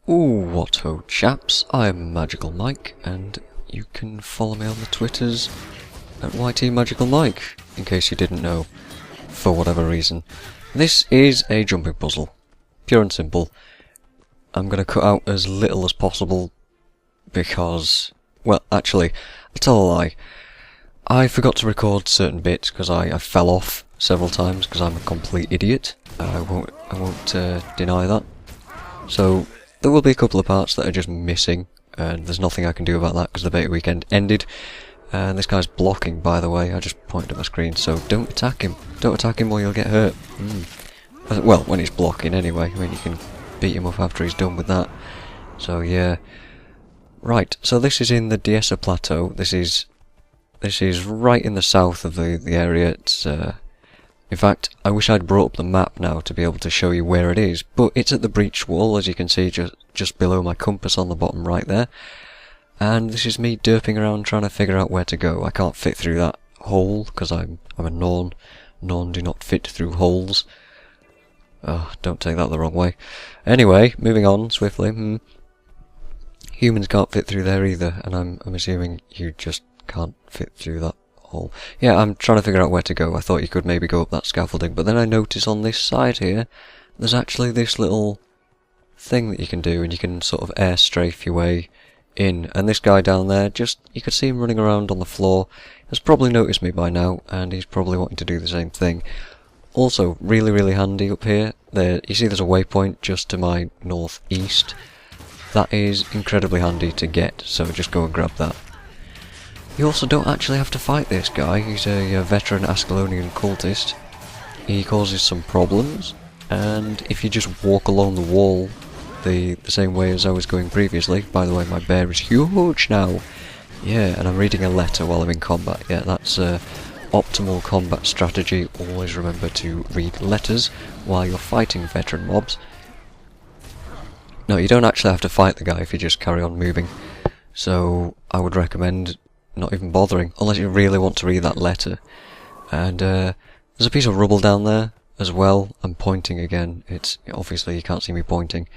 Ooh, what ho chaps, I'm Magical Mike, and you can follow me on the Twitters at YTMagicalMike, in case you didn't know, for whatever reason. This is a jumping puzzle, pure and simple. I'm going to cut out as little as possible because, well, actually, I tell a lie. I forgot to record certain bits because I fell off several times because I'm a complete idiot. I won't deny that. So there will be a couple of parts that are just missing, and there's nothing I can do about that because the beta weekend ended. And this guy's blocking, by the way. I just pointed at my screen, so don't attack him. Don't attack him or you'll get hurt. Well, when he's blocking anyway. I mean, you can beat him up after he's done with that. So yeah. Right, so this is in the Diessa Plataeu. This is right in the south of the area. It's in fact, I wish I'd brought up the map now to be able to show you where it is, but it's at the breach wall, as you can see, just below my compass on the bottom right there. And this is me derping around trying to figure out where to go. I can't fit through that hole, because I'm a Norn. Norn do not fit through holes. Oh, don't take that the wrong way. Anyway, moving on swiftly. Humans can't fit through there either, and I'm assuming you just can't fit through that hole. Yeah, I'm trying to figure out where to go. I thought you could maybe go up that scaffolding, but then I noticed on this side here, there's actually this little thing that you can do, and you can sort of air strafe your way in. And this guy down there, you could see him running around on the floor, has probably noticed me by now, and he's probably wanting to do the same thing. Also, really, really handy up here. There, you see there's a waypoint just to my northeast. That is incredibly handy to get, so just go and grab that. You also don't actually have to fight this guy. He's a veteran Ascalonian cultist. He causes some problems, and if you just walk along the wall the same way as I was going previously. By the way, my bear is huge now. Yeah, and I'm reading a letter while I'm in combat. Yeah, that's optimal combat strategy. Always remember to read letters while you're fighting veteran mobs. No, you don't actually have to fight the guy if you just carry on moving. So I would recommend not even bothering, unless you really want to read that letter. And there's a piece of rubble down there as well. I'm pointing again. It's obviously you can't see me pointing.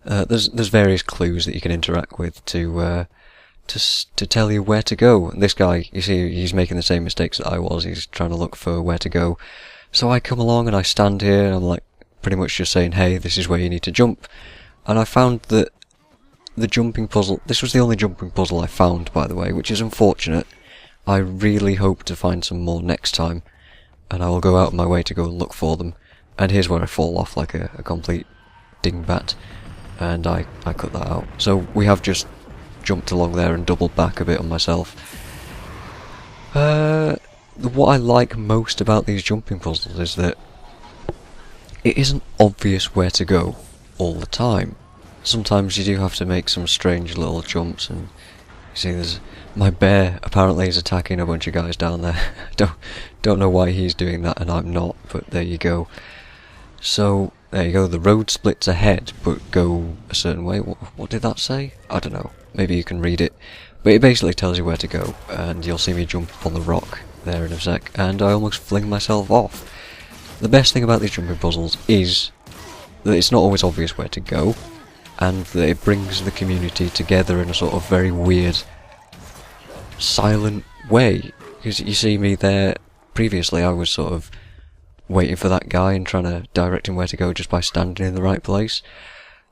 There's various clues that you can interact with to tell you where to go. And this guy, you see, he's making the same mistakes that I was. He's trying to look for where to go. So I come along and I stand here and I'm like pretty much just saying, hey, this is where you need to jump. And I found that the jumping puzzle, this was the only jumping puzzle I found, by the way, which is unfortunate. I really hope to find some more next time, and I will go out of my way to go and look for them. And here's where I fall off like a complete dingbat, and I cut that out. So we have just jumped along there and doubled back a bit on myself. What I like most about these jumping puzzles is that it isn't obvious where to go all the time. Sometimes you do have to make some strange little jumps, and you see there's my bear apparently is attacking a bunch of guys down there. don't know why he's doing that and I'm not, but there you go. So there you go, the road splits ahead but go a certain way. What did that say? I don't know, maybe you can read it, but it basically tells you where to go, and you'll see me jump up on the rock there in a sec, and I almost fling myself off. The best thing about these jumping puzzles is that it's not always obvious where to go, and that it brings the community together in a sort of very weird, silent way. Because you see me there, previously I was sort of waiting for that guy and trying to direct him where to go just by standing in the right place.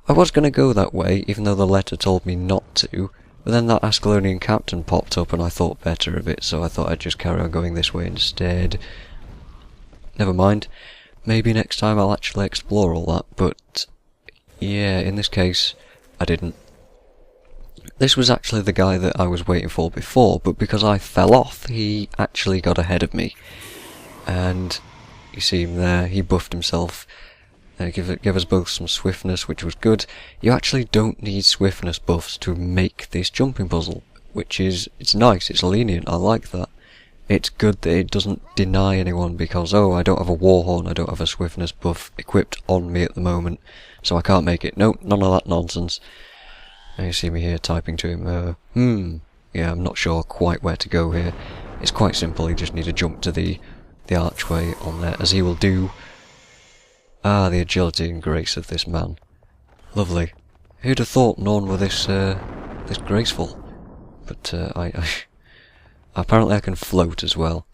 I was going to go that way, even though the letter told me not to, but then that Ascalonian captain popped up and I thought better of it, so I thought I'd just carry on going this way instead. Never mind, maybe next time I'll actually explore all that, but yeah, in this case, I didn't. This was actually the guy that I was waiting for before, but because I fell off, he actually got ahead of me. And you see him there, he buffed himself. Give us both some swiftness, which was good. You actually don't need swiftness buffs to make this jumping puzzle, which is, it's nice, it's lenient, I like that. It's good that it doesn't deny anyone because, oh, I don't have a warhorn, I don't have a swiftness buff equipped on me at the moment, so I can't make it. Nope, none of that nonsense. And you see me here typing to him, yeah, I'm not sure quite where to go here. It's quite simple, you just need to jump to the archway on there, as he will do. Ah, the agility and grace of this man. Lovely. Who'd have thought none were this graceful? But apparently I can float as well.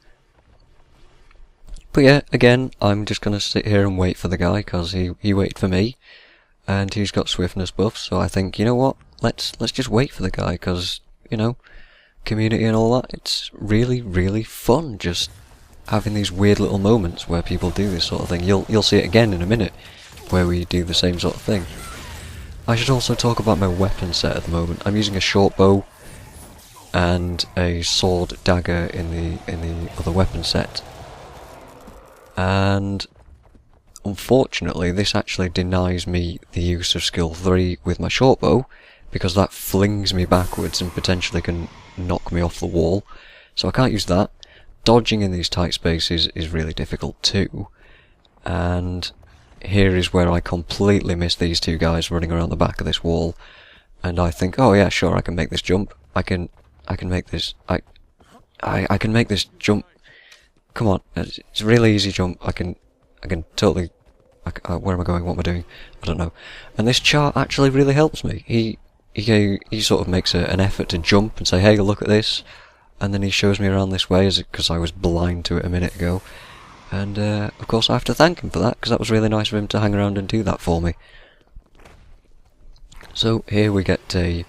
But yeah, again, I'm just gonna sit here and wait for the guy, because he waited for me, and he's got swiftness buffs, so I think, you know what, let's just wait for the guy, because, you know, community and all that, it's really, really fun just having these weird little moments where people do this sort of thing. You'll see it again in a minute, where we do the same sort of thing. I should also talk about my weapon set at the moment. I'm using a short bow and a sword dagger in the other weapon set. And unfortunately this actually denies me the use of skill 3 with my short bow, because that flings me backwards and potentially can knock me off the wall, so I can't use that. Dodging in these tight spaces is really difficult too, and here is where I completely miss these two guys running around the back of this wall, and I think, oh yeah, sure, I can make this jump. I can make this. I can make this jump. Come on, it's a really easy jump. I can totally. Where am I going? What am I doing? I don't know. And this chart actually really helps me. He sort of makes an effort to jump and say, hey, look at this, and then he shows me around this way, because I was blind to it a minute ago. And of course I have to thank him for that, because that was really nice of him to hang around and do that for me. So here we get a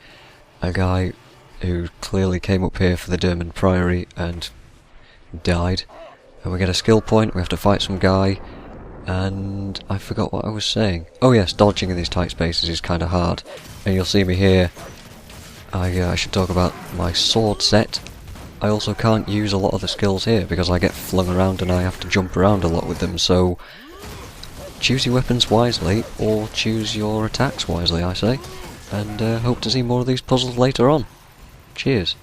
guy who clearly came up here for the Dermond Priory and died. And we get a skill point, we have to fight some guy, and I forgot what I was saying. Oh yes, dodging in these tight spaces is kind of hard. And you'll see me here, I should talk about my sword set. I also can't use a lot of the skills here because I get flung around and I have to jump around a lot with them, so choose your weapons wisely, or choose your attacks wisely, I say, and hope to see more of these puzzles later on. Cheers.